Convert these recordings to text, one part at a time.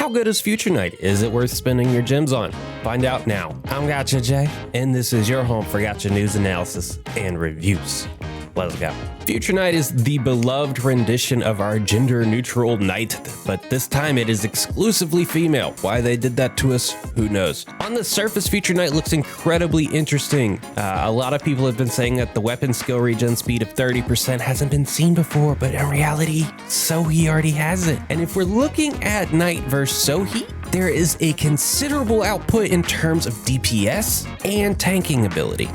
How good is Future Knight? Is it worth spending your gems on? Find out now. I'm Gacha Jay, and this is your home for Gacha news analysis and reviews. Let's go. Future Knight is the beloved rendition of our gender-neutral knight, but this time it is exclusively female. Why they did that to us, who knows? On the surface, Future Knight looks incredibly interesting. A lot of people have been saying that the weapon skill regen speed of 30% hasn't been seen before, but in reality, Sohi already has it. And if we're looking at Knight versus Sohi, there is a considerable output in terms of DPS and tanking ability.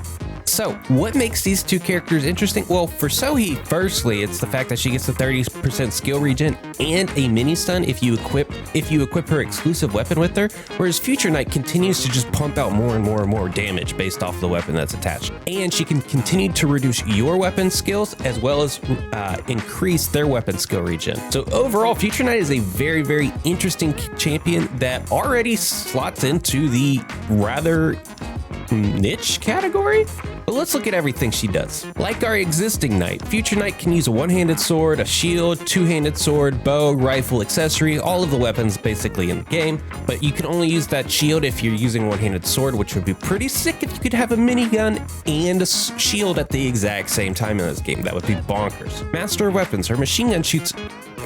So what makes these two characters interesting? Well, for Sohi, firstly, it's the fact that she gets the 30% skill regen and a mini stun if you equip her exclusive weapon with her, whereas Future Knight continues to just pump out more and more and more damage based off the weapon that's attached. And she can continue to reduce your weapon skills as well as increase their weapon skill regen. So overall, Future Knight is a very, very interesting champion that already slots into the rather niche category. But let's look at everything she does. Like our existing knight, Future Knight can use a one-handed sword, a shield, two-handed sword, bow, rifle, accessory, all of the weapons basically in the game. But you can only use that shield if you're using one-handed sword, which would be pretty sick if you could have a minigun and a shield at the exact same time in this game. That would be bonkers. Master of Weapons, her machine gun shoots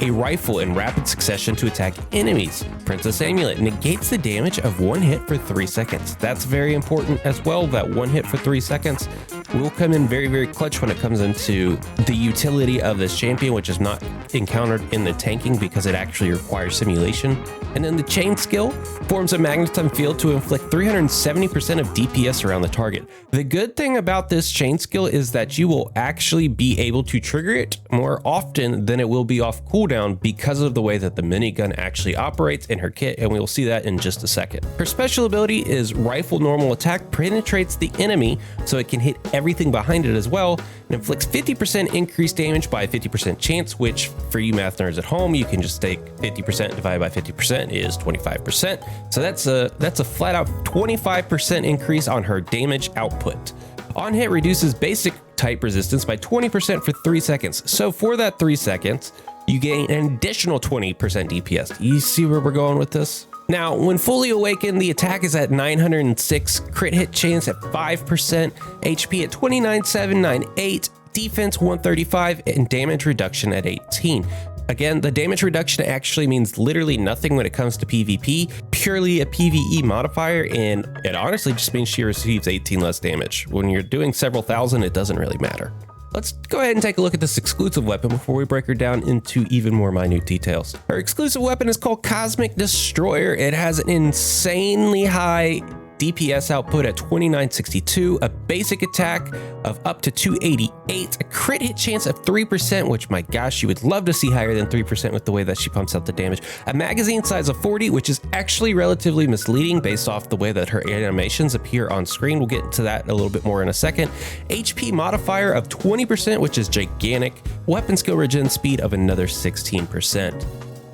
a rifle in rapid succession to attack enemies. Princess Amulet negates the damage of one hit for 3 seconds. That's very important as well. That one hit for 3 seconds will come in very, very clutch when it comes into the utility of this champion, which is not encountered in the tanking because it actually requires simulation. And then the chain skill forms a magneton field to inflict 370% of DPS around the target. The good thing about this chain skill is that you will actually be able to trigger it more often than it will be off cooldown because of the way that the minigun actually operates in her kit, and we will see that in just a second. Her special ability is Rifle Normal Attack, penetrates the enemy so it can hit everything behind it as well, and inflicts 50% increased damage by a 50% chance, which for you math nerds at home, you can just take 50% divided by 50% is 25%. So that's a flat out 25% increase on her damage output. On hit reduces basic type resistance by 20% for 3 seconds. So for that 3 seconds, you gain an additional 20% DPS. You see where we're going with this? Now, when fully awakened, the attack is at 906, crit hit chance at 5%, HP at 29,798, defense 135, and damage reduction at 18. Again, the damage reduction actually means literally nothing when it comes to PvP, purely a PvE modifier, and it honestly just means she receives 18 less damage. When you're doing several thousand, it doesn't really matter. Let's go ahead and take a look at this exclusive weapon before we break her down into even more minute details. Her exclusive weapon is called Cosmic Destroyer. It has an insanely high DPS output at 2962, a basic attack of up to 288, a crit hit chance of 3%, which my gosh, you would love to see higher than 3% with the way that she pumps out the damage, a magazine size of 40, which is actually relatively misleading based off the way that her animations appear on screen. We'll get into that a little bit more in a second. HP modifier of 20%, which is gigantic, weapon skill regen speed of another 16%.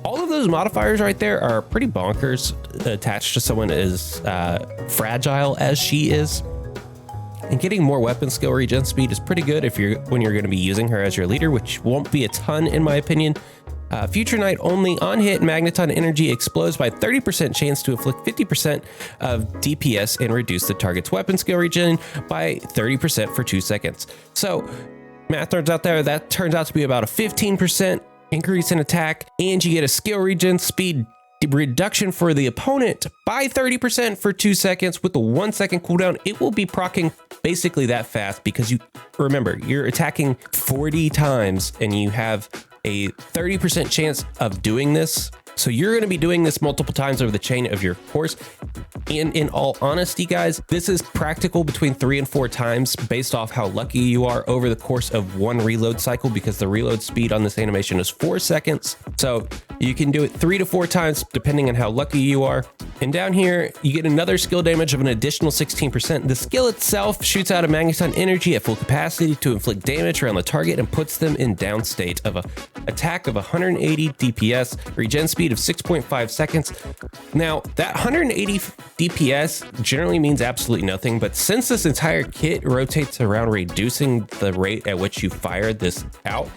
All of those modifiers right there are pretty bonkers attached to someone as fragile as she is. And getting more weapon skill regen speed is pretty good when you're going to be using her as your leader, which won't be a ton in my opinion. Future Knight only on hit magneton energy explodes by 30% chance to inflict 50% of DPS and reduce the target's weapon skill regen by 30% for 2 seconds. So math nerds out there, that turns out to be about a 15% increase in attack, and you get a skill regen speed reduction for the opponent by 30% for 2 seconds with the 1 second cooldown. It will be proccing basically that fast because you remember you're attacking 40 times and you have a 30% chance of doing this. So you're going to be doing this multiple times over the chain of your course. And in all honesty, guys, this is practical between 3 and 4 times based off how lucky you are over the course of one reload cycle, because the reload speed on this animation is 4 seconds. So you can do it 3 to 4 times depending on how lucky you are. And down here, you get another skill damage of an additional 16%. The skill itself shoots out a magneton energy at full capacity to inflict damage around the target and puts them in down state of a attack of 180 DPS, regen speed of 6.5 seconds. Now, that 180 DPS generally means absolutely nothing, but since this entire kit rotates around reducing the rate at which you fire this out,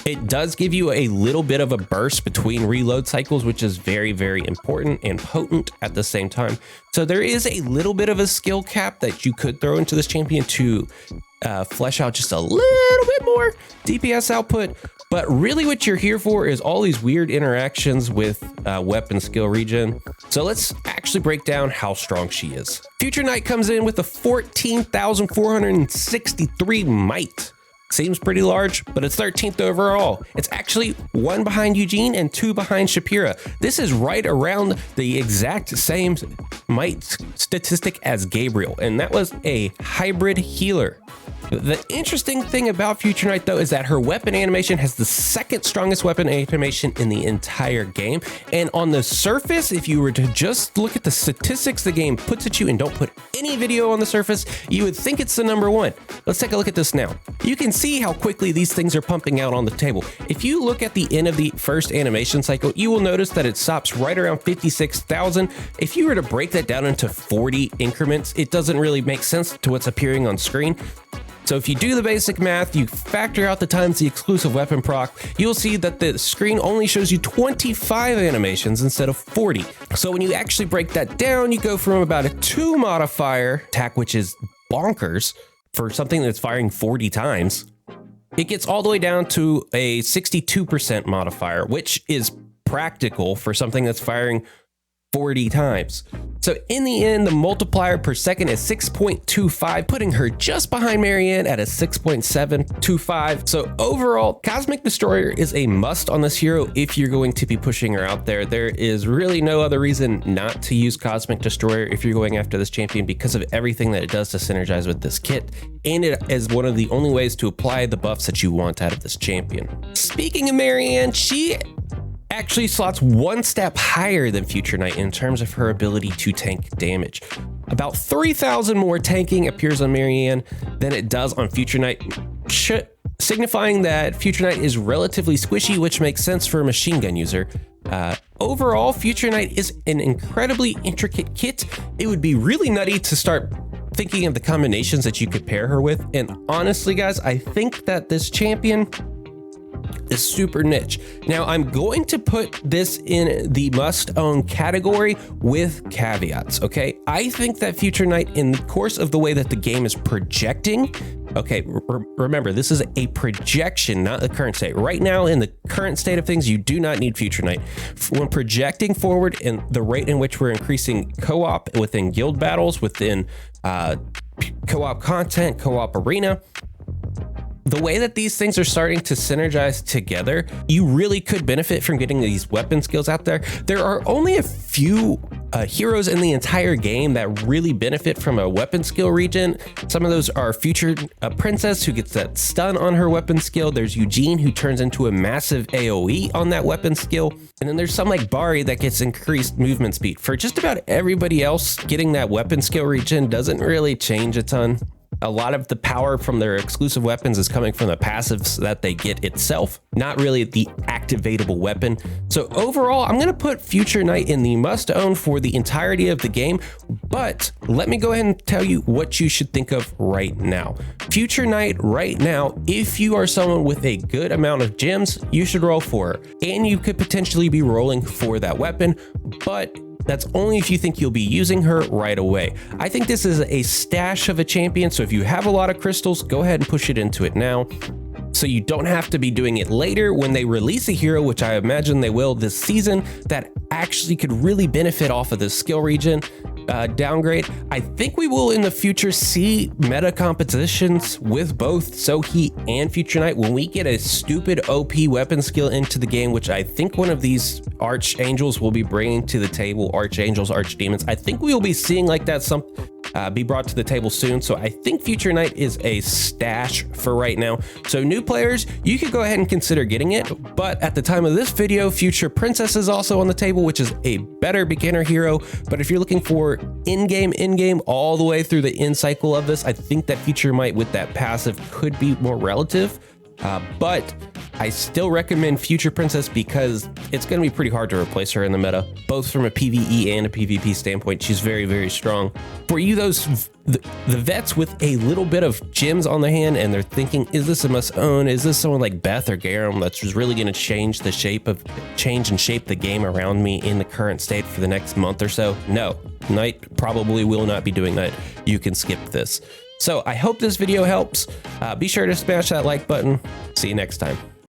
It does give you a little bit of a burst between reload cycles, which is very, very important and potent at the same time. So there is a little bit of a skill cap that you could throw into this champion to flesh out just a little bit more DPS output. But really what you're here for is all these weird interactions with weapon skill regen. So let's actually break down how strong she is. Future Knight comes in with a 14,463 might. Seems pretty large, but it's 13th overall. It's actually 1 behind Eugene and 2 behind Shapira. This is right around the exact same might statistic as Gabriel, and that was a hybrid healer. The interesting thing about Future Knight though is that her weapon animation has the 2nd strongest weapon animation in the entire game. And on the surface, if you were to just look at the statistics the game puts at you and don't put any video on the surface, you would think it's the number 1. Let's take a look at this now. You can see how quickly these things are pumping out on the table. If you look at the end of the first animation cycle, you will notice that it stops right around 56,000. If you were to break that down into 40 increments, it doesn't really make sense to what's appearing on screen. So if you do the basic math, you factor out the times the exclusive weapon proc, you'll see that the screen only shows you 25 animations instead of 40. So when you actually break that down, you go from about a 2 modifier attack, which is bonkers for something that's firing 40 times. It gets all the way down to a 62% modifier, which is practical for something that's firing 40 times. So in the end, the multiplier per second is 6.25, putting her just behind Marianne at a 6.725. So overall, Cosmic Destroyer is a must on this hero if you're going to be pushing her out there. There is really no other reason not to use Cosmic Destroyer if you're going after this champion because of everything that it does to synergize with this kit. And it is one of the only ways to apply the buffs that you want out of this champion. Speaking of Marianne, she actually slots 1 step higher than Future Knight in terms of her ability to tank damage. About 3,000 more tanking appears on Marianne than it does on Future Knight, signifying that Future Knight is relatively squishy, which makes sense for a machine gun user. Overall, Future Knight is an incredibly intricate kit. It would be really nutty to start thinking of the combinations that you could pair her with. And honestly, guys, I think that this champion is super niche. Now, I'm going to put this in the must-own category with caveats, okay? I think that Future Knight, in the course of the way that the game is projecting, okay, remember, this is a projection, not the current state. Right now, in the current state of things, you do not need Future Knight. When projecting forward in the rate in which we're increasing co-op within guild battles, within co-op content, co-op arena, the way that these things are starting to synergize together, you really could benefit from getting these weapon skills out there. There are only a few heroes in the entire game that really benefit from a weapon skill regen. Some of those are Future Princess, who gets that stun on her weapon skill. There's Eugene, who turns into a massive AoE on that weapon skill. And then there's some like Bari that gets increased movement speed. For just about everybody else, getting that weapon skill regen doesn't really change a ton. A lot of the power from their exclusive weapons is coming from the passives that they get itself, not really the activatable weapon. So overall, I'm going to put Future Knight in the must own for the entirety of the game, but let me go ahead and tell you what you should think of right now. Future Knight right now, if you are someone with a good amount of gems, you should roll for her, and you could potentially be rolling for that weapon, but that's only if you think you'll be using her right away. I think this is a stash of a champion, so if you have a lot of crystals, go ahead and push it into it now, so you don't have to be doing it later when they release a hero, which I imagine they will this season, that actually could really benefit off of this skill regen downgrade. I think we will in the future see meta competitions with both Sohi and Future Knight when we get a stupid OP weapon skill into the game, which I think one of these archangels will be bringing to the table. Archangels, archdemons. I think we will be seeing like that be brought to the table soon. So I think Future Knight is a stash for right now. So new players, you could go ahead and consider getting it. But at the time of this video, Future Princess is also on the table, which is a better beginner hero. But if you're looking for in-game, all the way through the end cycle of this, I think that Future Knight with that passive could be more relative. But I still recommend Future Princess because it's going to be pretty hard to replace her in the meta, both from a PvE and a PvP standpoint. She's very, very strong. For you, the vets with a little bit of gems on the hand and they're thinking, is this a must own? Is this someone like Beth or Garum that's really going to change and shape the game around me in the current state for the next month or so? No, Knight probably will not be doing that. You can skip this. So I hope this video helps. Be sure to smash that like button. See you next time.